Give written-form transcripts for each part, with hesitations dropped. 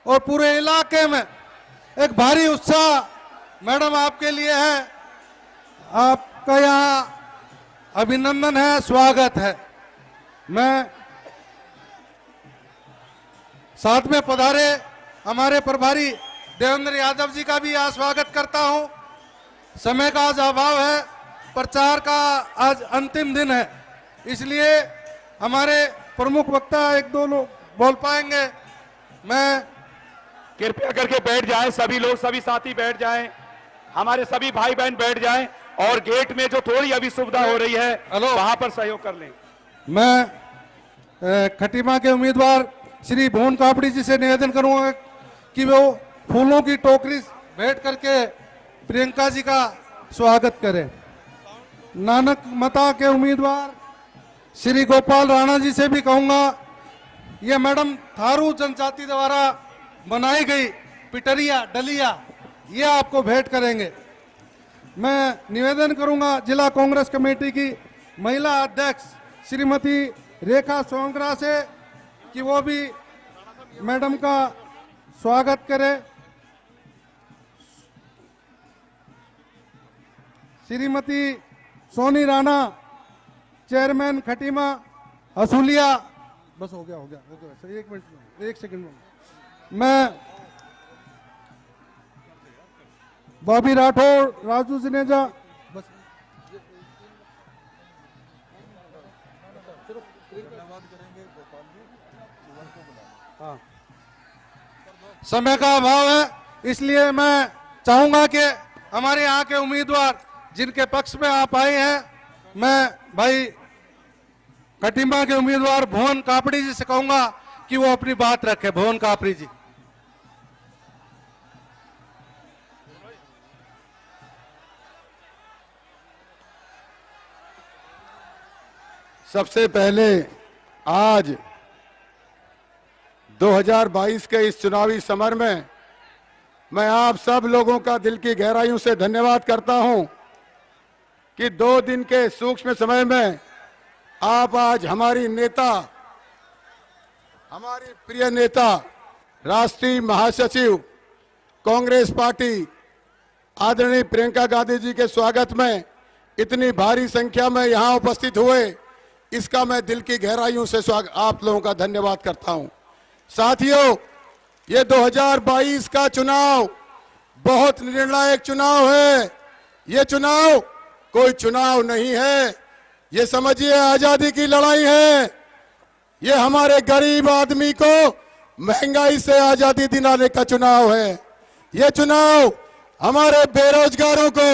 और पूरे इलाके में एक भारी उत्साह मैडम आपके लिए है। आपका यहाँ अभिनंदन है, स्वागत है। मैं साथ में पधारे हमारे प्रभारी देवेंद्र यादव जी का भी यहाँ स्वागत करता हूं। समय का आज अभाव है, प्रचार का आज अंतिम दिन है, इसलिए हमारे प्रमुख वक्ता एक दो लोग बोल पाएंगे। मैं कृपया करके बैठ जाएं, सभी लोग, सभी साथी बैठ जाएं, हमारे सभी भाई बहन बैठ जाएं और गेट में जो थोड़ी अभी सुविधा हो रही है वहां पर सहयोग कर लें। मैं खटीमा के उम्मीदवार श्री भुवन कापड़ी जी से निवेदन करूंगा कि वो फूलों की टोकरी भेंट करके प्रियंका जी का स्वागत करें। नानक मता के उम्मीदवार श्री गोपाल राणा जी से भी कहूंगा, ये मैडम थारू जनजाति द्वारा बनाई गई पिटरिया डलिया ये आपको भेंट करेंगे। मैं निवेदन करूंगा जिला कांग्रेस कमेटी की महिला अध्यक्ष श्रीमती रेखा सोंगरा से कि वो भी मैडम का स्वागत करे। श्रीमती सोनी राणा चेयरमैन खटीमा असूलिया। बस हो गया सर, एक मिनट, एक सेकंड में। मैं बॉबी राठौर, राजू जनेजा, बस हाँ, समय का अभाव है, इसलिए मैं चाहूंगा कि हमारे यहाँ के उम्मीदवार जिनके पक्ष में आप आए हैं, मैं भाई खटीमा के उम्मीदवार भुवन कापड़ी जी से कहूंगा कि वो अपनी बात रखे। भुवन कापड़ी जी। सबसे पहले आज 2022 के इस चुनावी समर में मैं आप सब लोगों का दिल की गहराइयों से धन्यवाद करता हूं कि 2 दिन के सूक्ष्म समय में आप आज हमारी नेता, हमारी प्रिय नेता, राष्ट्रीय महासचिव कांग्रेस पार्टी आदरणीय प्रियंका गांधी जी के स्वागत में इतनी भारी संख्या में यहां उपस्थित हुए, इसका मैं दिल की गहराइयों से आप लोगों का धन्यवाद करता हूं। साथियों, ये 2022 का चुनाव बहुत निर्णायक चुनाव है। ये चुनाव कोई चुनाव नहीं है, ये समझिए आजादी की लड़ाई है। ये हमारे गरीब आदमी को महंगाई से आजादी दिलाने का चुनाव है। ये चुनाव हमारे बेरोजगारों को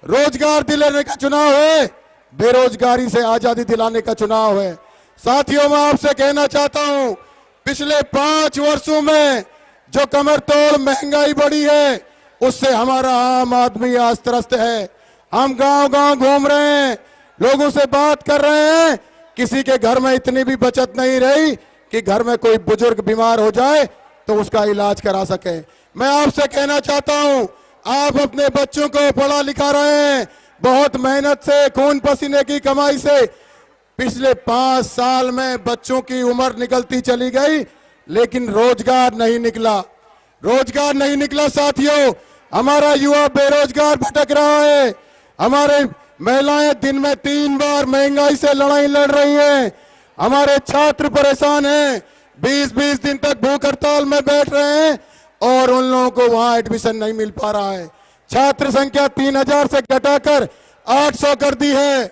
रोजगार दिलाने का चुनाव है, बेरोजगारी से आजादी दिलाने का चुनाव है। साथियों, मैं आपसे कहना चाहता हूं, पिछले 5 वर्षों में जो कमर तोड़ महंगाई बढ़ी है, उससे हमारा आम आदमी आज त्रस्त है। हम गांव-गांव घूम रहे हैं, लोगों से बात कर रहे हैं, किसी के घर में इतनी भी बचत नहीं रही कि घर में कोई बुजुर्ग बीमार हो जाए तो उसका इलाज करा सके। मैं आपसे कहना चाहता हूं, आप अपने बच्चों को पढ़ा लिखा रहे हैं, बहुत मेहनत से, खून पसीने की कमाई से। पिछले 5 साल में बच्चों की उम्र निकलती चली गई, लेकिन रोजगार नहीं निकला, रोजगार नहीं निकला। साथियों, हमारा युवा बेरोजगार भटक रहा है, हमारे महिलाएं दिन में 3 बार महंगाई से लड़ाई लड़ रही हैं, हमारे छात्र परेशान हैं, 20-20 दिन तक भूख हड़ताल में बैठ रहे हैं और उन लोगों को वहां एडमिशन नहीं मिल पा रहा है। छात्र संख्या 3000 से घटाकर 800 कर दी है।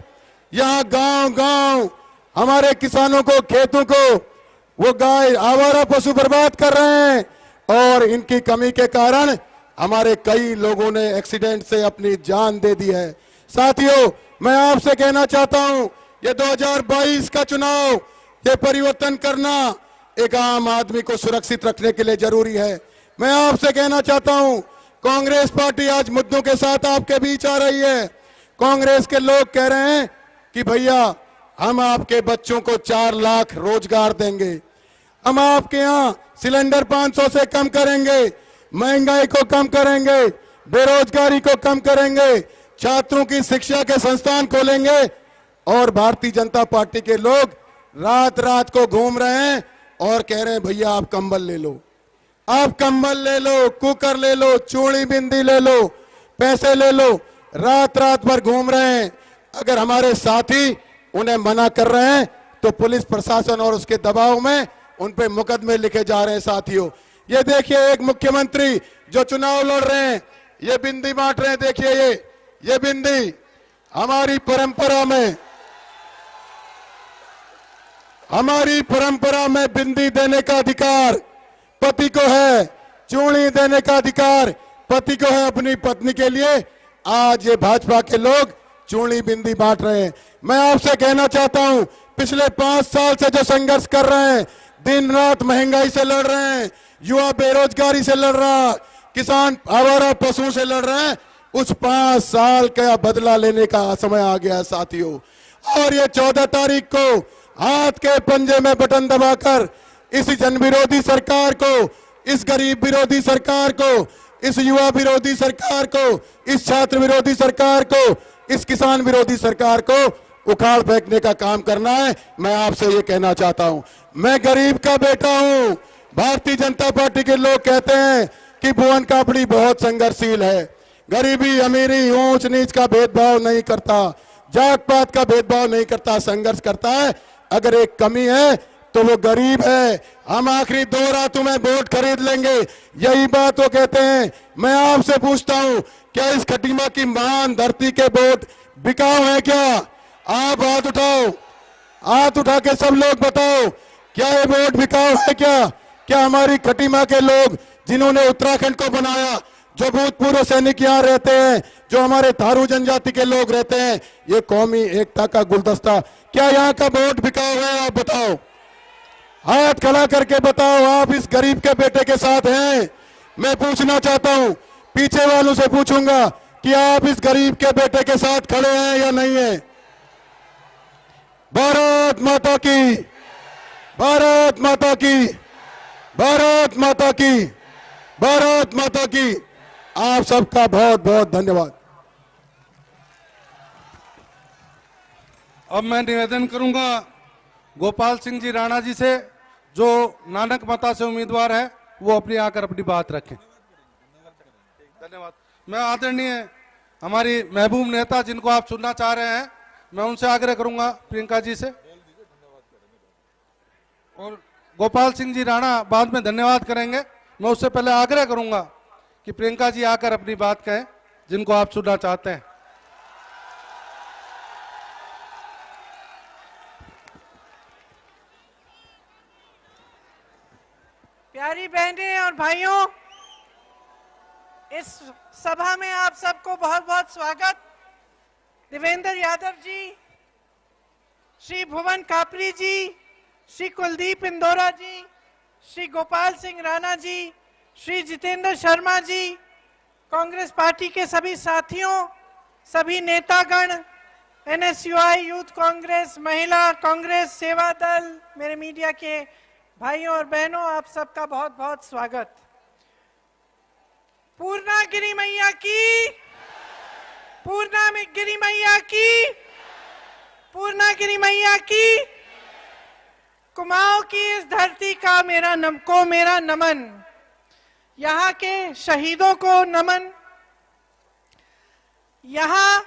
यहाँ गांव-गांव हमारे किसानों को, खेतों को वो गाय, आवारा पशु बर्बाद कर रहे हैं और इनकी कमी के कारण हमारे कई लोगों ने एक्सीडेंट से अपनी जान दे दी है। साथियों, मैं आपसे कहना चाहता हूं, ये 2022 का चुनाव, ये परिवर्तन करना एक आम आदमी को सुरक्षित रखने के लिए जरूरी है। मैं आपसे कहना चाहता हूं, कांग्रेस पार्टी आज मुद्दों के साथ आपके बीच आ रही है। कांग्रेस के लोग कह रहे हैं कि भैया हम आपके बच्चों को 4 लाख रोजगार देंगे, हम आपके यहाँ सिलेंडर 500 से कम करेंगे, महंगाई को कम करेंगे, बेरोजगारी को कम करेंगे, छात्रों की शिक्षा के संस्थान खोलेंगे। और भारतीय जनता पार्टी के लोग रात रात को घूम रहे हैं और कह रहे हैं भैया आप कंबल ले लो, आप कंबल ले लो, कुकर ले लो, चूड़ी बिंदी ले लो, पैसे ले लो, रात रात भर घूम रहे हैं। अगर हमारे साथी उन्हें मना कर रहे हैं तो पुलिस प्रशासन और उसके दबाव में उन पे मुकदमे लिखे जा रहे हैं। साथियों, ये देखिए एक मुख्यमंत्री जो चुनाव लड़ रहे हैं, ये बिंदी बांट रहे हैं। देखिए ये बिंदी हमारी परंपरा में बिंदी देने का अधिकार पति को है, चूड़ी देने का अधिकार पति को है अपनी पत्नी के लिए। आज ये भाजपा के लोग चूड़ी बिंदी बांट रहे हैं। मैं आपसे कहना चाहता हूं, पिछले 5 साल से जो संघर्ष कर रहे हैं, दिन रात महंगाई से लड़ रहे हैं, युवा बेरोजगारी से लड़ रहा, किसान आवारा पशुओं से लड़ रहे हैं, उस 5 साल का बदला लेने का समय आ गया साथियों। और ये 14 तारीख को हाथ के पंजे में बटन दबाकर इस जन विरोधी सरकार को, इस गरीब विरोधी सरकार को, इस युवा विरोधी सरकार को, इस छात्र विरोधी सरकार को, इस किसान विरोधी सरकार को उखाड़ फेंकने का काम करना है। मैं आपसे ये कहना चाहता हूं, मैं गरीब का बेटा हूं। भारतीय जनता पार्टी के लोग कहते हैं कि भुवन कापड़ी बहुत संघर्षशील है, गरीबी अमीरी ऊंच नीच का भेदभाव नहीं करता, जात पात का भेदभाव नहीं करता, संघर्ष करता है। अगर एक कमी है तो वो गरीब है। हम आखिरी 2 रातों में वोट खरीद लेंगे, यही बात वो कहते हैं। मैं आपसे पूछता हूं, क्या इस खटीमा की महान धरती के वोट बिकाऊ है क्या? आप हाथ उठाओ, हाथ उठा के सब लोग बताओ, क्या ये वोट बिकाऊ है क्या? क्या हमारी खटीमा के लोग जिन्होंने उत्तराखंड को बनाया, जो भूतपूर्व सैनिक यहाँ रहते हैं, जो हमारे थारू जनजाति के लोग रहते हैं, ये कौमी एकता का गुलदस्ता, क्या यहाँ का वोट बिकाऊ है? आप बताओ, हाथ खड़ा करके बताओ, आप इस गरीब के बेटे के साथ हैं? मैं पूछना चाहता हूं, पीछे वालों से पूछूंगा कि आप इस गरीब के बेटे के साथ खड़े हैं या नहीं है? भारत माता की, भारत माता की, भारत माता की, भारत माता की। आप सबका बहुत बहुत धन्यवाद। अब मैं निवेदन करूंगा गोपाल सिंह जी राणा जी से, जो नानक मता से उम्मीदवार है, वो आकर अपनी बात रखें। धन्यवाद। मैं आदरणीय हमारी महबूब नेता जिनको आप सुनना चाह रहे हैं, मैं उनसे आग्रह करूंगा प्रियंका जी से, और गोपाल सिंह जी राणा बाद में धन्यवाद करेंगे। मैं उससे पहले आग्रह करूंगा कि प्रियंका जी आकर अपनी बात कहें जिनको आप सुनना चाहते हैं। प्यारी बहनें और भाइयों, इस सभा में आप सबको बहुत बहुत स्वागत। देवेंद्र यादव जी, श्री भुवन कापड़ी जी, श्री कुलदीप इंदौरा जी, श्री गोपाल सिंह राणा जी, श्री जितेंद्र शर्मा जी, कांग्रेस पार्टी के सभी साथियों, सभी नेतागण, NSUI यूथ कांग्रेस, महिला कांग्रेस, सेवा दल, मेरे मीडिया के भाइयों और बहनों, आप सबका बहुत बहुत स्वागत। पूर्णागिरी मैया की, पूर्णागिरी मैया की, पूर्णागिरी मैया की। कुमाऊं की इस धरती का मेरा नमन, यहाँ के शहीदों को नमन, यहाँ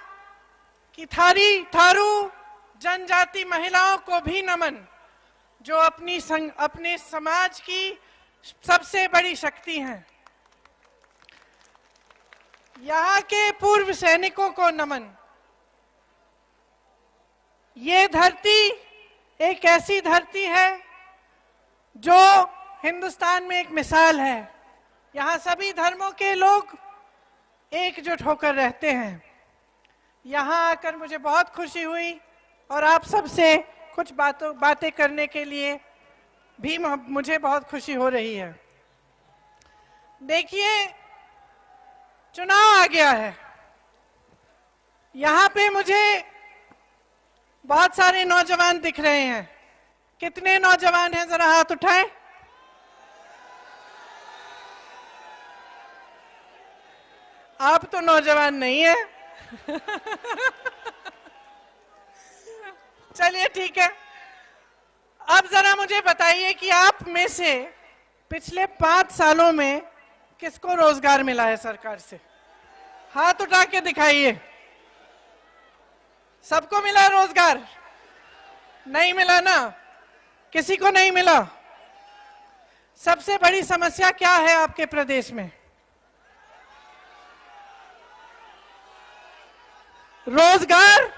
की थारू जनजाति महिलाओं को भी नमन, जो अपने समाज की सबसे बड़ी शक्ति हैं। यहाँ के पूर्व सैनिकों को नमन। ये धरती एक ऐसी धरती है जो हिंदुस्तान में एक मिसाल है। यहाँ सभी धर्मों के लोग एकजुट होकर रहते हैं। यहाँ आकर मुझे बहुत खुशी हुई और आप सबसे कुछ बातें करने के लिए भी मुझे बहुत खुशी हो रही है। देखिए, चुनाव आ गया है। यहाँ पे मुझे बहुत सारे नौजवान दिख रहे हैं। कितने नौजवान हैं, जरा हाथ उठाएं। आप तो नौजवान नहीं है। चलिए ठीक है। अब जरा मुझे बताइए कि आप में से पिछले 5 सालों में किसको रोजगार मिला है सरकार से? हाथ उठा के दिखाइए। सबको मिला रोजगार? नहीं मिला ना, किसी को नहीं मिला। सबसे बड़ी समस्या क्या है आपके प्रदेश में? रोजगार,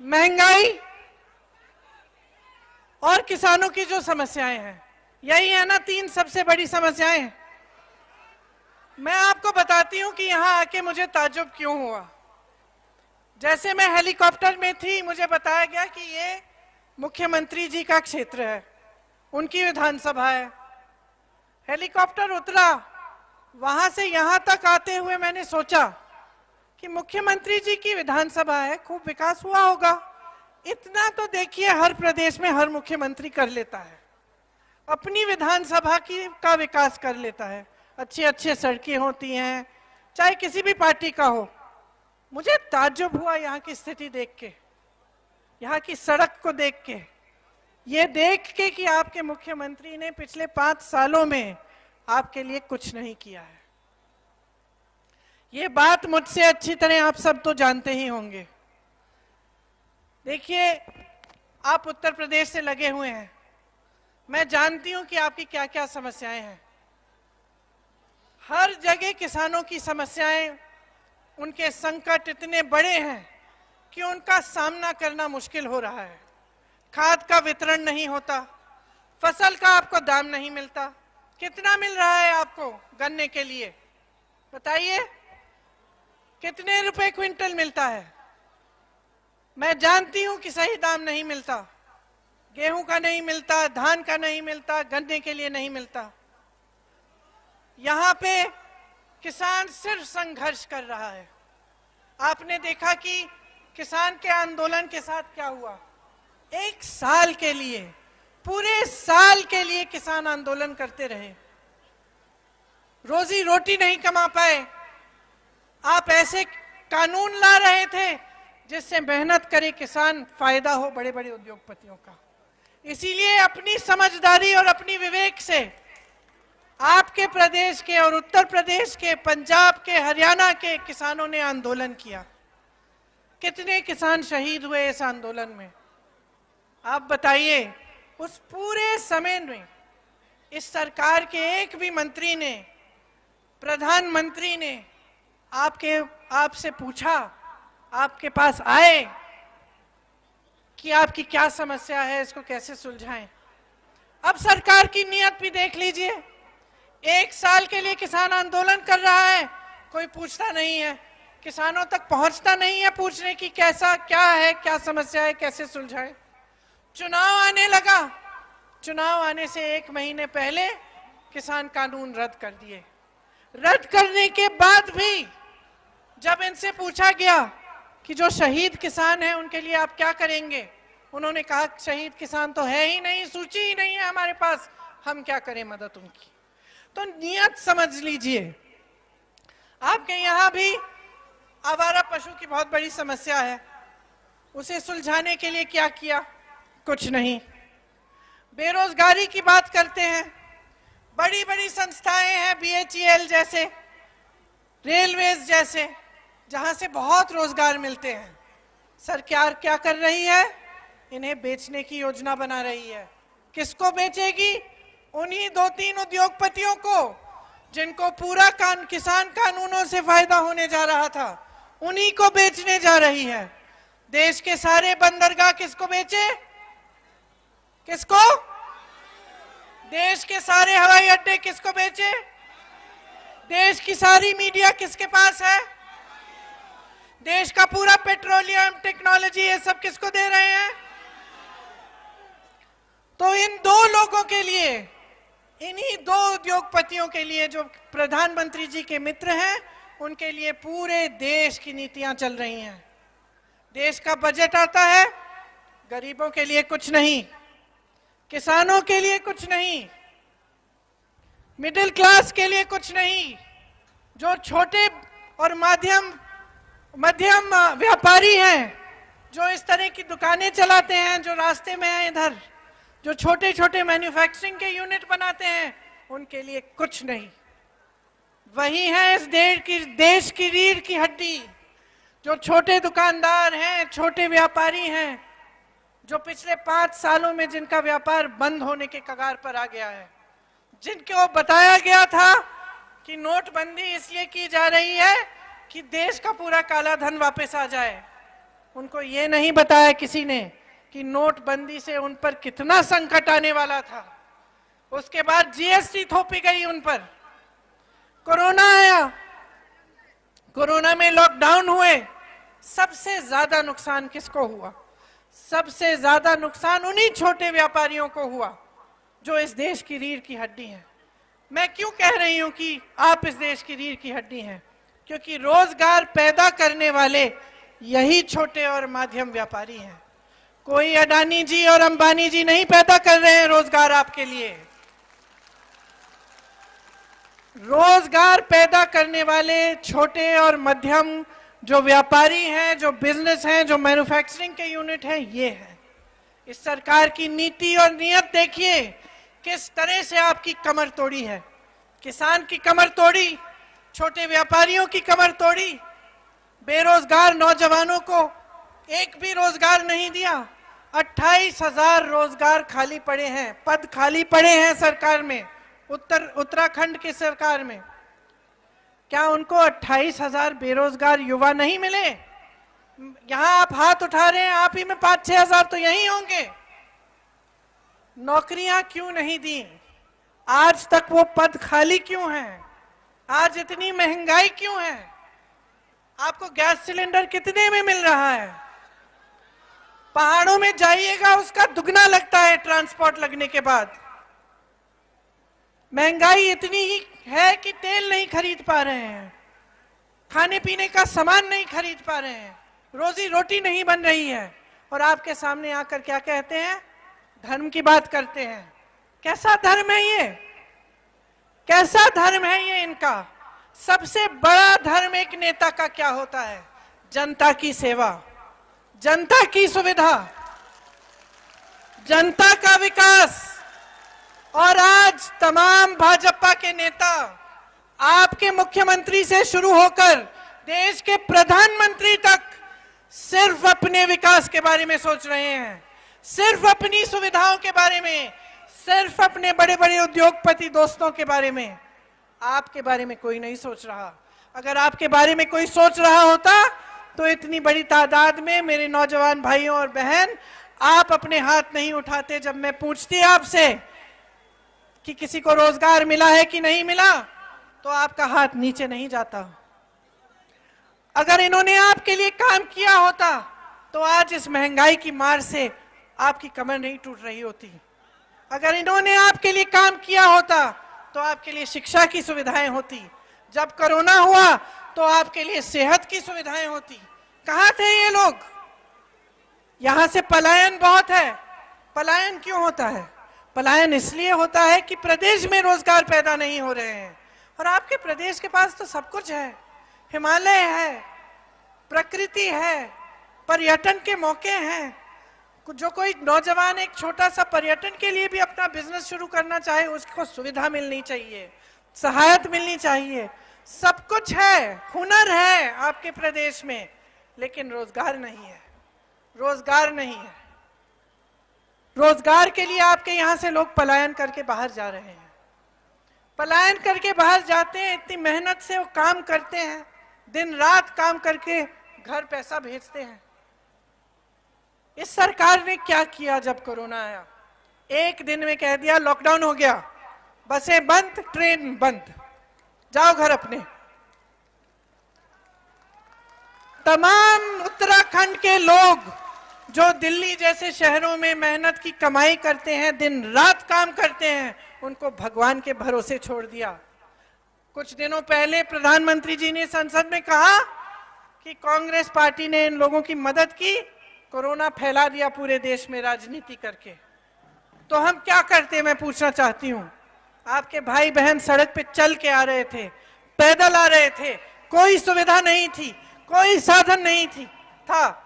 महंगाई और किसानों की जो समस्याएं हैं, यही है ना 3 सबसे बड़ी समस्याएं। मैं आपको बताती हूं कि यहां आके मुझे ताज्जुब क्यों हुआ। जैसे मैं हेलीकॉप्टर में थी, मुझे बताया गया कि ये मुख्यमंत्री जी का क्षेत्र है, उनकी विधानसभा है। हेलीकॉप्टर उतरा, वहां से यहां तक आते हुए मैंने सोचा कि मुख्यमंत्री जी की विधानसभा है, खूब विकास हुआ होगा। इतना तो देखिए हर प्रदेश में हर मुख्यमंत्री कर लेता है, अपनी विधानसभा का विकास कर लेता है। अच्छी अच्छी सड़कें होती हैं, चाहे किसी भी पार्टी का हो। मुझे ताज्जुब हुआ यहाँ की स्थिति देख के, यहाँ की सड़क को देख के, ये देख के कि आपके मुख्यमंत्री ने पिछले 5 सालों में आपके लिए कुछ नहीं किया है। ये बात मुझसे अच्छी तरह आप सब तो जानते ही होंगे। देखिए, आप उत्तर प्रदेश से लगे हुए हैं, मैं जानती हूं कि आपकी क्या क्या समस्याएं हैं। हर जगह किसानों की समस्याएं, उनके संकट इतने बड़े हैं कि उनका सामना करना मुश्किल हो रहा है। खाद का वितरण नहीं होता, फसल का आपको दाम नहीं मिलता। कितना मिल रहा है आपको गन्ने के लिए? बताइए, कितने रुपए क्विंटल मिलता है? मैं जानती हूं कि सही दाम नहीं मिलता, गेहूं का नहीं मिलता, धान का नहीं मिलता, गन्ने के लिए नहीं मिलता। यहां पे किसान सिर्फ संघर्ष कर रहा है। आपने देखा कि किसान के आंदोलन के साथ क्या हुआ। 1 साल के लिए, पूरे साल के लिए किसान आंदोलन करते रहे, रोजी रोटी नहीं कमा पाए। आप ऐसे कानून ला रहे थे जिससे मेहनत करे किसान, फायदा हो बड़े बड़े उद्योगपतियों का। इसीलिए अपनी समझदारी और अपनी विवेक से आपके प्रदेश के और उत्तर प्रदेश के, पंजाब के, हरियाणा के किसानों ने आंदोलन किया। कितने किसान शहीद हुए इस आंदोलन में? आप बताइए। उस पूरे समय में इस सरकार के एक भी मंत्री ने, प्रधानमंत्री ने आपसे पूछा, आपके पास आए कि आपकी क्या समस्या है, इसको कैसे सुलझाएं? अब सरकार की नीयत भी देख लीजिए। 1 साल के लिए किसान आंदोलन कर रहा है, कोई पूछता नहीं है, किसानों तक पहुंचता नहीं है पूछने की कैसा क्या है, क्या समस्या है, कैसे सुलझाएं। चुनाव आने लगा, चुनाव आने से 1 महीने पहले किसान कानून रद्द कर दिए। रद्द करने के बाद भी जब इनसे पूछा गया कि जो शहीद किसान हैं उनके लिए आप क्या करेंगे, उन्होंने कहा शहीद किसान तो है ही नहीं, सूची ही नहीं है हमारे पास, हम क्या करें मदद उनकी। तो नियत समझ लीजिए। आपके यहाँ भी आवारा पशु की बहुत बड़ी समस्या है, उसे सुलझाने के लिए क्या किया? कुछ नहीं। बेरोजगारी की बात करते हैं, बड़ी बड़ी संस्थाएं हैं, BHEL जैसे, रेलवेज जैसे, जहां से बहुत रोजगार मिलते हैं। सरकार क्या कर रही है? इन्हें बेचने की योजना बना रही है। किसको बेचेगी? उन्हीं 2-3 उद्योगपतियों को जिनको पूरा किसान कानूनों से फायदा होने जा रहा था, उन्हीं को बेचने जा रही है। देश के सारे बंदरगाह किसको बेचे? किसको? देश के सारे हवाई अड्डे किसको बेचे? देश की सारी मीडिया किसके पास है? देश का पूरा पेट्रोलियम, टेक्नोलॉजी, ये सब किसको दे रहे हैं? तो इन 2 लोगों के लिए, इन्हीं 2 उद्योगपतियों के लिए जो प्रधानमंत्री जी के मित्र हैं, उनके लिए पूरे देश की नीतियां चल रही हैं। देश का बजट आता है, गरीबों के लिए कुछ नहीं, किसानों के लिए कुछ नहीं, मिडिल क्लास के लिए कुछ नहीं। जो छोटे और मध्यम व्यापारी हैं, जो इस तरह की दुकानें चलाते हैं, जो रास्ते में हैं इधर, जो छोटे छोटे मैन्युफैक्चरिंग के यूनिट बनाते हैं उनके लिए कुछ नहीं। वही है इस देश की रीढ़ की हड्डी, जो छोटे दुकानदार हैं, छोटे व्यापारी हैं, जो पिछले 5 सालों में जिनका व्यापार बंद होने के कगार पर आ गया है, जिनको बताया गया था कि नोटबंदी इसलिए की जा रही है कि देश का पूरा काला धन वापस आ जाए। उनको ये नहीं बताया किसी ने कि नोटबंदी से उन पर कितना संकट आने वाला था। उसके बाद जीएसटी थोपी गई उन पर, कोरोना आया, कोरोना में लॉकडाउन हुए। सबसे ज्यादा नुकसान किसको हुआ? सबसे ज्यादा नुकसान उन्हीं छोटे व्यापारियों को हुआ जो इस देश की रीढ़ की हड्डी है। मैं क्यों कह रही हूं कि आप इस देश की रीढ़ की हड्डी हैं? क्योंकि रोजगार पैदा करने वाले यही छोटे और मध्यम व्यापारी हैं। कोई अडानी जी और अंबानी जी नहीं पैदा कर रहे हैं रोजगार आपके लिए। रोजगार पैदा करने वाले छोटे और मध्यम जो व्यापारी हैं, जो बिजनेस हैं, जो मैन्युफैक्चरिंग के यूनिट हैं, ये हैं। इस सरकार की नीति और नीयत देखिए किस तरह से आपकी कमर तोड़ी है। किसान की कमर तोड़ी, छोटे व्यापारियों की कमर तोड़ी, बेरोजगार नौजवानों को एक भी रोजगार नहीं दिया। 28,000 रोजगार खाली पड़े हैं, पद खाली पड़े हैं सरकार में, उत्तराखंड की सरकार में। क्या उनको 28,000 बेरोजगार युवा नहीं मिले? यहां आप हाथ उठा रहे हैं, आप ही में 5-6 हजार तो यही होंगे। नौकरियां क्यों नहीं दी? आज तक वो पद खाली क्यों हैं? आज इतनी महंगाई क्यों है? आपको गैस सिलेंडर कितने में मिल रहा है? पहाड़ों में जाइएगा, उसका दुगना लगता है ट्रांसपोर्ट लगने के बाद। महंगाई इतनी ही है कि तेल नहीं खरीद पा रहे हैं, खाने पीने का सामान नहीं खरीद पा रहे हैं, रोजी रोटी नहीं बन रही है। और आपके सामने आकर क्या कहते हैं? धर्म की बात करते हैं। कैसा धर्म है ये? कैसा धर्म है ये इनका? सबसे बड़ा धर्म एक नेता का क्या होता है? जनता की सेवा, जनता की सुविधा, जनता का विकास। और आज तमाम भाजपा के नेता आपके मुख्यमंत्री से शुरू होकर देश के प्रधानमंत्री तक सिर्फ अपने विकास के बारे में सोच रहे हैं, सिर्फ अपनी सुविधाओं के बारे में, सिर्फ अपने बड़े बड़े उद्योगपति दोस्तों के बारे में। आपके बारे में कोई नहीं सोच रहा। अगर आपके बारे में कोई सोच रहा होता तो इतनी बड़ी तादाद में मेरे नौजवान भाइयों और बहन आप अपने हाथ नहीं उठाते। जब मैं पूछती आपसे कि किसी को रोजगार मिला है कि नहीं मिला, तो आपका हाथ नीचे नहीं जाता। अगर इन्होंने आपके लिए काम किया होता तो आज इस महंगाई की मार से आपकी कमर नहीं टूट रही होती। अगर इन्होंने आपके लिए काम किया होता तो आपके लिए शिक्षा की सुविधाएं होती। जब कोरोना हुआ तो आपके लिए सेहत की सुविधाएं होती। कहां थे ये लोग? यहां से पलायन बहुत है। पलायन क्यों होता है? पलायन इसलिए होता है कि प्रदेश में रोजगार पैदा नहीं हो रहे हैं। और आपके प्रदेश के पास तो सब कुछ है, हिमालय है, प्रकृति है, पर्यटन के मौके हैं। जो कोई नौजवान एक छोटा सा पर्यटन के लिए भी अपना बिजनेस शुरू करना चाहे, उसको सुविधा मिलनी चाहिए, सहायता मिलनी चाहिए। सब कुछ है, हुनर है आपके प्रदेश में, लेकिन रोजगार नहीं है। रोजगार नहीं है। रोजगार के लिए आपके यहां से लोग पलायन करके बाहर जा रहे हैं। पलायन करके बाहर जाते हैं, इतनी मेहनत से वो काम करते हैं, दिन रात काम करके घर पैसा भेजते हैं। इस सरकार ने क्या किया? जब कोरोना आया एक दिन में कह दिया लॉकडाउन हो गया, बसें बंद, ट्रेन बंद, जाओ घर अपने। तमाम उत्तराखंड के लोग जो दिल्ली जैसे शहरों में मेहनत की कमाई करते हैं, दिन रात काम करते हैं, उनको भगवान के भरोसे छोड़ दिया। कुछ दिनों पहले प्रधानमंत्री जी ने संसद में कहा कि कांग्रेस पार्टी ने इन लोगों की मदद की, कोरोना फैला दिया पूरे देश में राजनीति करके। तो हम क्या करते? मैं पूछना चाहती हूं। आपके भाई बहन सड़क पे चल के आ रहे थे, पैदल आ रहे थे, कोई सुविधा नहीं थी, कोई साधन नहीं था।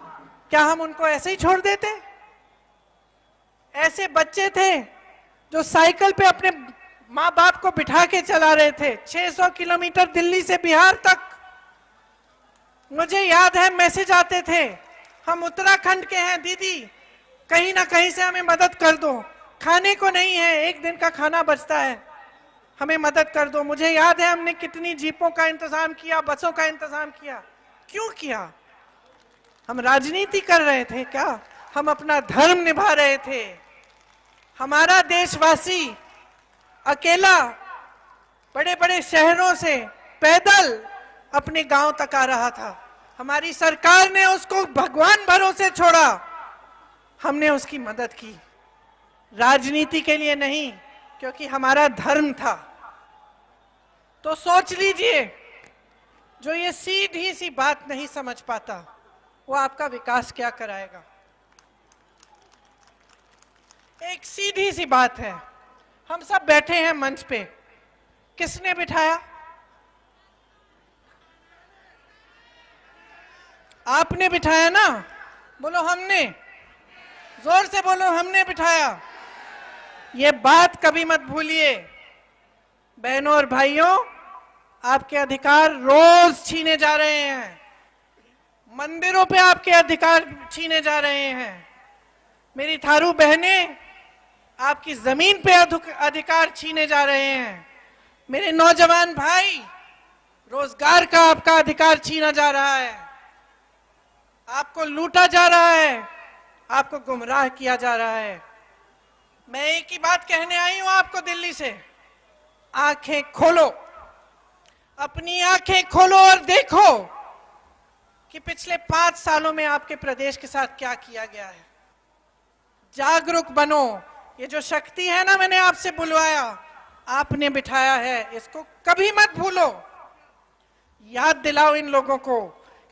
क्या हम उनको ऐसे ही छोड़ देते? ऐसे बच्चे थे जो साइकिल पे अपने माँ बाप को बिठा के चला रहे थे 600 किलोमीटर दिल्ली से बिहार तक। मुझे याद है मैसेज आते थे, हम उत्तराखंड के हैं दीदी, कहीं ना कहीं से हमें मदद कर दो, खाने को नहीं है, एक दिन का खाना बचता है, हमें मदद कर दो। मुझे याद है हमने कितनी जीपों का इंतजाम किया, बसों का इंतजाम किया। क्यों किया? हम राजनीति कर रहे थे क्या? हम अपना धर्म निभा रहे थे। हमारा देशवासी अकेला बड़े बड़े शहरों से पैदल अपने गांव तक आ रहा था, हमारी सरकार ने उसको भगवान भरोसे छोड़ा, हमने उसकी मदद की, राजनीति के लिए नहीं, क्योंकि हमारा धर्म था। तो सोच लीजिए, जो ये सीधी सी बात नहीं समझ पाता वो आपका विकास क्या कराएगा। एक सीधी सी बात है, हम सब बैठे हैं मंच पे, किसने बिठाया? आपने बिठाया ना? बोलो हमने, जोर से बोलो, हमने बिठाया। ये बात कभी मत भूलिए। बहनों और भाइयों, आपके अधिकार रोज छीने जा रहे हैं, मंदिरों पे आपके अधिकार छीने जा रहे हैं। मेरी थारू बहनें, आपकी जमीन पे अधिकार छीने जा रहे हैं। मेरे नौजवान भाई, रोजगार का आपका अधिकार छीना जा रहा है, आपको लूटा जा रहा है, आपको गुमराह किया जा रहा है। मैं एक ही बात कहने आई हूं आपको दिल्ली से, आंखें खोलो, अपनी आंखें खोलो और देखो कि पिछले 5 सालों में आपके प्रदेश के साथ क्या किया गया है। जागरूक बनो। ये जो शक्ति है ना, मैंने आपसे बुलवाया, आपने बिठाया है, इसको कभी मत भूलो। याद दिलाओ इन लोगों को।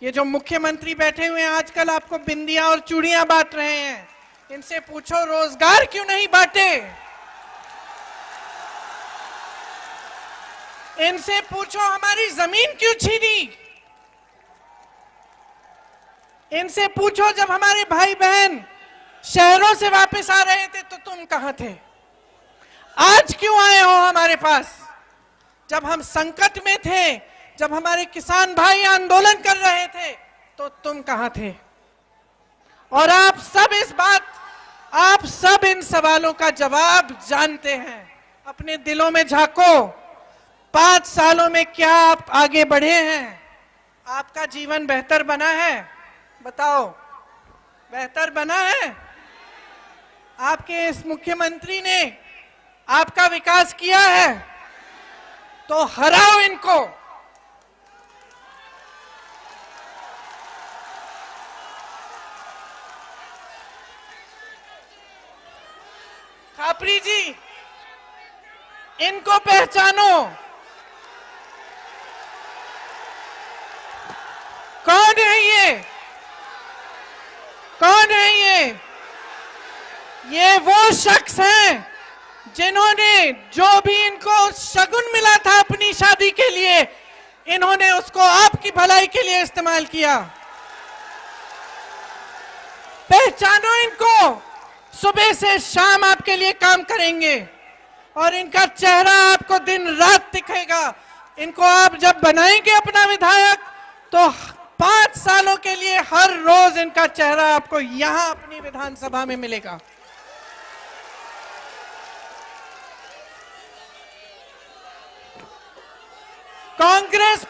ये जो मुख्यमंत्री बैठे हुए हैं आजकल आपको बिंदियां और चूड़ियां बांट रहे हैं, इनसे पूछो रोजगार क्यों नहीं बांटे? इनसे पूछो हमारी जमीन क्यों छीनी? इनसे पूछो जब हमारे भाई बहन शहरों से वापस आ रहे थे तो तुम कहां थे? आज क्यों आए हो हमारे पास? जब हम संकट में थे, जब हमारे किसान भाई आंदोलन कर रहे थे तो तुम कहां थे? और आप सब इन सवालों का जवाब जानते हैं। अपने दिलों में झांको, 5 सालों में क्या आप आगे बढ़े हैं? आपका जीवन बेहतर बना है? बताओ, बेहतर बना है? आपके इस मुख्यमंत्री ने आपका विकास किया है? तो हराओ इनको। खापरी जी, इनको पहचानो। कौन है ये? कौन है ये? ये वो शख्स हैं जिन्होंने जो भी इनको शगुन मिला था अपनी शादी के लिए, इन्होंने उसको आपकी भलाई के लिए इस्तेमाल किया। पहचानो इनको। सुबह से शाम आपके लिए काम करेंगे और इनका चेहरा आपको दिन रात दिखेगा। इनको आप जब बनाएंगे अपना विधायक तो 5 सालों के लिए हर रोज इनका चेहरा आपको यहां अपनी विधानसभा में मिलेगा। कांग्रेस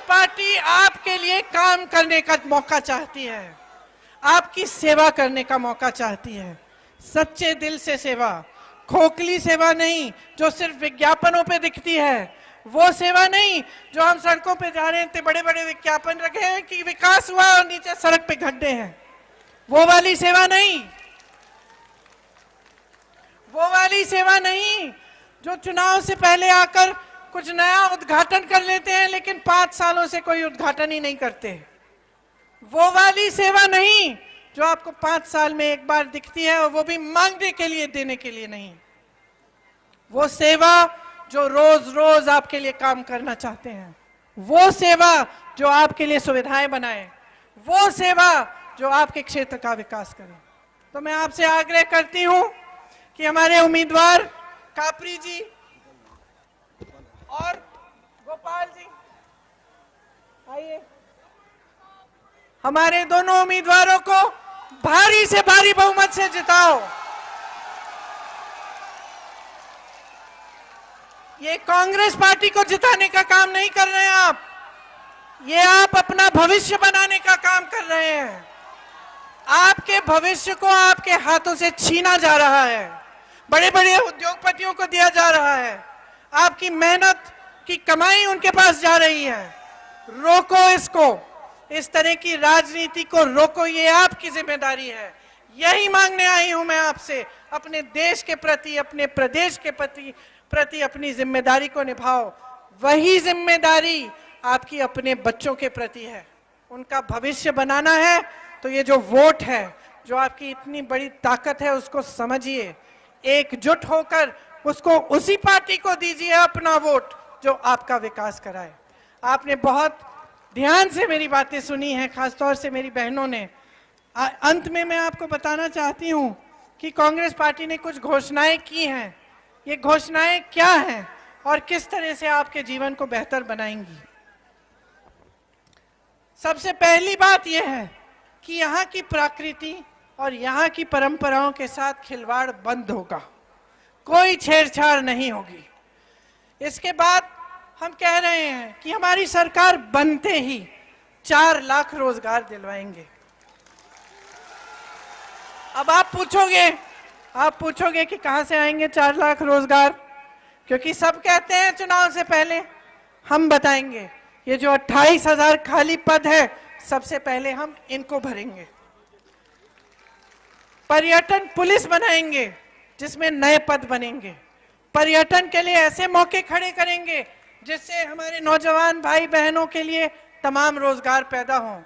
पार्टी आपके लिए काम करने का मौका चाहती है, आपकी सेवा करने का मौका चाहती है। सच्चे दिल से सेवा, खोखली सेवा नहीं जो सिर्फ विज्ञापनों पे दिखती है, वो सेवा नहीं जो हम सड़कों पे जा रहे थे, बड़े बड़े विज्ञापन रखे हैं कि विकास हुआ और नीचे सड़क पे गड्ढे हैं। वो वाली सेवा नहीं, वो वाली सेवा नहीं जो चुनाव से पहले आकर कुछ नया उद्घाटन कर लेते हैं लेकिन 5 सालों से कोई उद्घाटन ही नहीं करते। वो वाली सेवा नहीं जो आपको 5 साल में एक बार दिखती है और वो भी मांगने के लिए, देने के लिए नहीं। वो सेवा जो रोज रोज आपके लिए काम करना चाहते हैं, वो सेवा जो आपके लिए सुविधाएं बनाए, वो सेवा जो आपके क्षेत्र का विकास करे। तो मैं आपसे आग्रह करती हूं कि हमारे उम्मीदवार कापरी जी और गोपाल जी आइए, हमारे दोनों उम्मीदवारों को भारी से भारी बहुमत से जिताओ। ये कांग्रेस पार्टी को जिताने का काम नहीं कर रहे हैं आप, ये आप अपना भविष्य बनाने का काम कर रहे हैं। आपके भविष्य को आपके हाथों से छीना जा रहा है, बड़े बड़े उद्योगपतियों को दिया जा रहा है, आपकी मेहनत की कमाई उनके पास जा रही है। रोको इसको, इस तरह की राजनीति को रोको, ये आपकी जिम्मेदारी है। यही मांगने आई हूं मैं आपसे, अपने देश के प्रति, अपने प्रदेश के प्रति अपनी जिम्मेदारी को निभाओ। वही जिम्मेदारी आपकी अपने बच्चों के प्रति है, उनका भविष्य बनाना है। तो ये जो वोट है, जो आपकी इतनी बड़ी ताकत है, उसको समझिए, एकजुट होकर उसको उसी पार्टी को दीजिए अपना वोट जो आपका विकास कराए। आपने बहुत ध्यान से मेरी बातें सुनी हैं, खासतौर से मेरी बहनों ने। अंत में मैं आपको बताना चाहती हूं कि कांग्रेस पार्टी ने कुछ घोषणाएं की हैं। ये घोषणाएं क्या हैं और किस तरह से आपके जीवन को बेहतर बनाएंगी। सबसे पहली बात यह है कि यहाँ की प्रकृति और यहाँ की परंपराओं के साथ खिलवाड़ बंद होगा, कोई छेड़छाड़ नहीं होगी। इसके बाद हम कह रहे हैं कि हमारी सरकार बनते ही 4 लाख रोजगार दिलवाएंगे। अब आप पूछोगे कि कहां से आएंगे 4 लाख रोजगार, क्योंकि सब कहते हैं चुनाव से पहले। हम बताएंगे, ये जो 28,000 खाली पद है, सबसे पहले हम इनको भरेंगे। पर्यटन पुलिस बनाएंगे जिसमें नए पद बनेंगे। पर्यटन के लिए ऐसे मौके खड़े करेंगे जिससे हमारे नौजवान भाई बहनों के लिए तमाम रोजगार पैदा हों।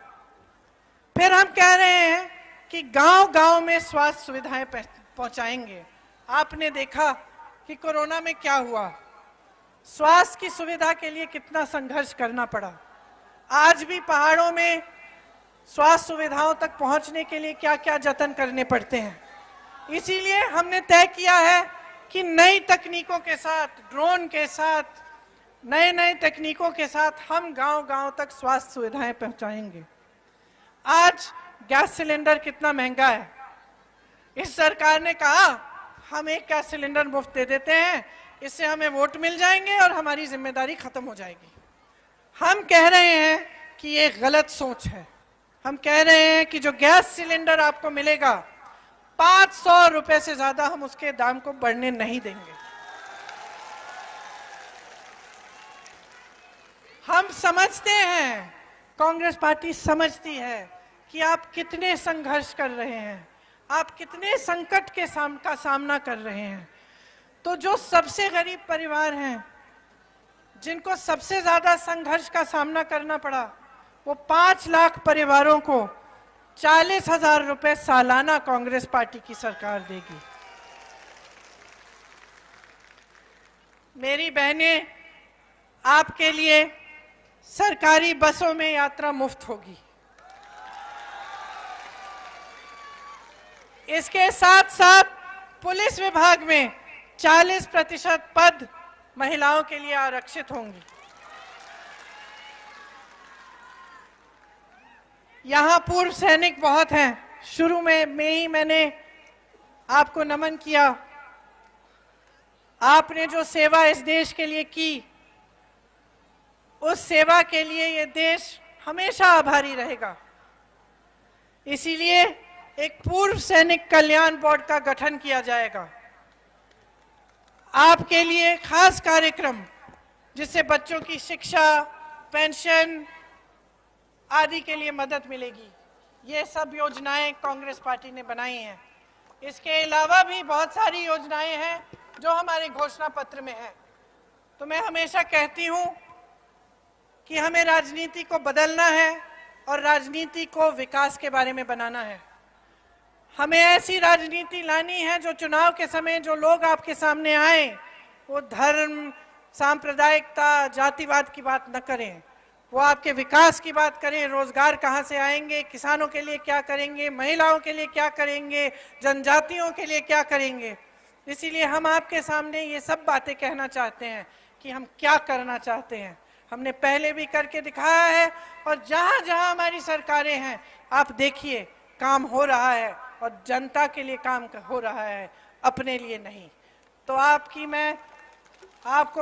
फिर हम कह रहे हैं कि गांव-गांव में स्वास्थ्य सुविधाएं पहुंचाएंगे। आपने देखा कि कोरोना में क्या हुआ, स्वास्थ्य की सुविधा के लिए कितना संघर्ष करना पड़ा। आज भी पहाड़ों में स्वास्थ्य सुविधाओं तक पहुंचने के लिए क्या क्या जतन करने पड़ते हैं। इसीलिए हमने तय किया है कि नई तकनीकों के साथ, ड्रोन के साथ, नए तकनीकों के साथ हम गांव-गांव तक स्वास्थ्य सुविधाएं पहुंचाएंगे। आज गैस सिलेंडर कितना महंगा है, इस सरकार ने कहा हम एक गैस सिलेंडर मुफ्त दे देते हैं, इससे हमें वोट मिल जाएंगे और हमारी जिम्मेदारी खत्म हो जाएगी। हम कह रहे हैं कि ये गलत सोच है। हम कह रहे हैं कि जो गैस सिलेंडर आपको मिलेगा, 500 रुपए से ज्यादा हम उसके दाम को बढ़ने नहीं देंगे। हम समझते हैं, कांग्रेस पार्टी समझती है कि आप कितने संघर्ष कर रहे हैं, आप कितने संकट के का सामना कर रहे हैं। तो जो सबसे गरीब परिवार हैं, जिनको सबसे ज्यादा संघर्ष का सामना करना पड़ा, वो 5 लाख परिवारों को 40,000 रुपए सालाना कांग्रेस पार्टी की सरकार देगी। मेरी बहनें, आपके लिए सरकारी बसों में यात्रा मुफ्त होगी। इसके साथ साथ पुलिस विभाग में 40% पद महिलाओं के लिए आरक्षित होंगे। यहाँ पूर्व सैनिक बहुत हैं, शुरू में ही मैंने आपको नमन किया। आपने जो सेवा इस देश के लिए की, उस सेवा के लिए ये देश हमेशा आभारी रहेगा। इसीलिए एक पूर्व सैनिक कल्याण बोर्ड का गठन किया जाएगा। आपके लिए खास कार्यक्रम, जिससे बच्चों की शिक्षा, पेंशन आदि के लिए मदद मिलेगी। ये सब योजनाएं कांग्रेस पार्टी ने बनाई हैं। इसके अलावा भी बहुत सारी योजनाएं हैं जो हमारे घोषणा पत्र में है। तो मैं हमेशा कहती हूं कि हमें राजनीति को बदलना है और राजनीति को विकास के बारे में बनाना है। हमें ऐसी राजनीति लानी है जो चुनाव के समय जो लोग आपके सामने आए, वो धर्म, सांप्रदायिकता, जातिवाद की बात न करें। वो आपके विकास की बात करें, रोजगार कहाँ से आएंगे, किसानों के लिए क्या करेंगे, महिलाओं के लिए क्या करेंगे, जनजातियों के लिए क्या करेंगे। इसीलिए हम आपके सामने ये सब बातें कहना चाहते हैं कि हम क्या करना चाहते हैं। हमने पहले भी करके दिखाया है और जहाँ जहाँ हमारी सरकारें हैं आप देखिए काम हो रहा है और जनता के लिए काम हो रहा है, अपने लिए नहीं। तो आपको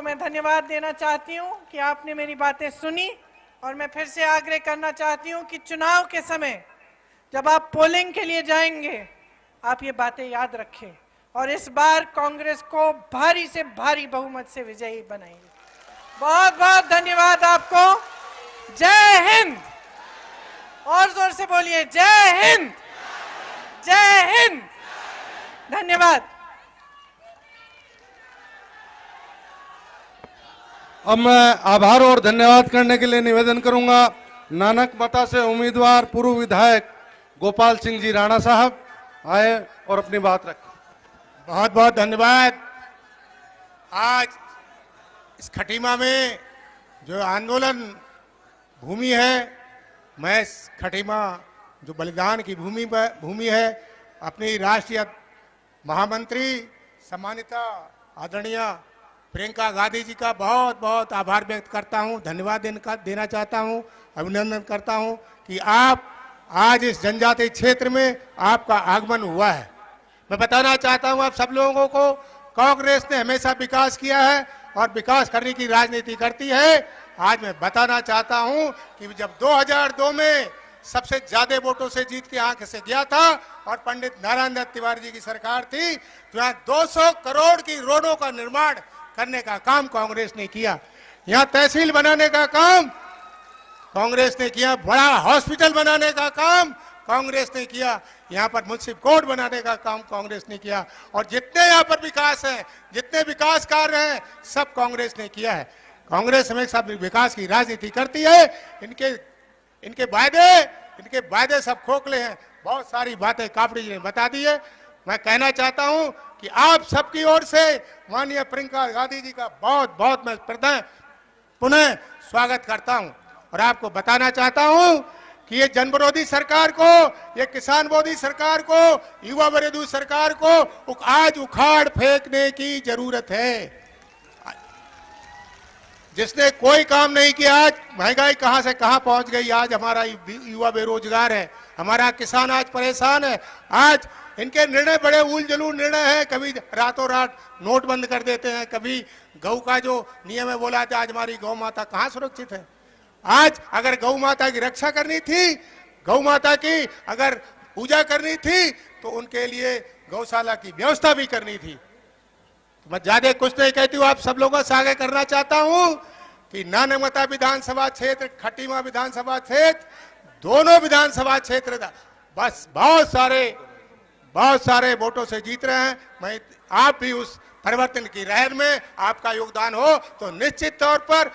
मैं धन्यवाद देना चाहती हूँ कि आपने मेरी बातें सुनी और मैं फिर से आग्रह करना चाहती हूँ कि चुनाव के समय जब आप पोलिंग के लिए जाएंगे आप ये बातें याद रखें और इस बार कांग्रेस को भारी से भारी बहुमत से विजयी बनाएंगे। बहुत बहुत धन्यवाद आपको। जय हिंद। और जोर से बोलिए जय हिंद, जय हिंद। धन्यवाद। अब मैं आभार और धन्यवाद करने के लिए निवेदन करूंगा नानक मता से उम्मीदवार पूर्व विधायक गोपाल सिंह जी राणा साहब आए और अपनी बात रखें। बहुत बहुत धन्यवाद। आज इस खटीमा में जो आंदोलन भूमि है, मैं इस खटीमा जो बलिदान की भूमि है, अपनी राष्ट्रीय महामंत्री सम्मानिता आदरणीय प्रियंका गांधी जी का बहुत बहुत आभार व्यक्त करता हूं, धन्यवाद देना चाहता हूं, अभिनंदन करता हूं कि आप आज इस जनजातीय क्षेत्र में आपका आगमन हुआ है। मैं बताना चाहता हूं आप सब लोगों को, कांग्रेस ने हमेशा विकास किया है और विकास करने की राजनीति करती है। आज मैं बताना चाहता हूं कि जब 2002 में सबसे ज्यादा वोटों से जीत के आंख से गया था और पंडित नारायण दत्त तिवारी जी की सरकार थी, तो यहाँ 200 करोड़ की रोडों का निर्माण करने का काम कांग्रेस ने किया। यहाँ तहसील बनाने का काम कांग्रेस ने किया, बड़ा हॉस्पिटल बनाने का काम कांग्रेस ने किया, यहाँ पर म्युनिसिपल कोर्ट बनाने का काम कांग्रेस ने किया और जितने यहाँ पर विकास है, जितने विकास कार्य हैं, सब कांग्रेस ने किया है। कांग्रेस हमेशा विकास की राजनीति करती है। इनके वायदे सब खोखले हैं। बहुत सारी बातें कापड़ी जी ने बता दी है। मैं कहना चाहता हूं कि आप सबकी ओर से माननीय प्रियंका गांधी जी का बहुत बहुत मैं पुनः स्वागत करता हूं और आपको बताना चाहता हूं कि ये जन विरोधी सरकार को, ये किसान विरोधी सरकार को, युवा विरोधी सरकार को आज उखाड़ फेंकने की जरूरत है। जिसने कोई काम नहीं किया, आज महंगाई कहां से कहां पहुंच गई, आज हमारा युवा बेरोजगार है, हमारा किसान आज परेशान है। आज इनके निर्णय बड़े उलझुल निर्णय हैं, कभी रातों रात नोट बंद कर देते हैं, कभी गौ का जो नियम है बोला था, आज हमारी गौ माता कहां सुरक्षित है। आज अगर गौ माता की रक्षा करनी थी, गौ माता की अगर पूजा करनी थी, तो उनके लिए गौशाला की व्यवस्था भी करनी थी। तो मैं ज्यादा कुछ नहीं कहती हूँ, आप सब लोगों से आगे करना चाहता हूँ कि नानकमता विधानसभा क्षेत्र, खटीमा विधानसभा क्षेत्र, दोनों विधानसभा क्षेत्र बस बहुत सारे वोटों से जीत रहे हैं। मैं आप भी उस परिवर्तन की लहर में आपका योगदान हो तो निश्चित तौर पर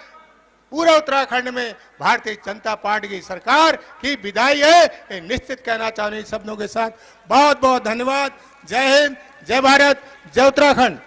पूरा उत्तराखंड में भारतीय जनता पार्टी की सरकार की विदाई है, ये निश्चित कहना चाहूँ सब लोगों के साथ। बहुत बहुत धन्यवाद। जय हिंद, जय भारत, जय उत्तराखंड।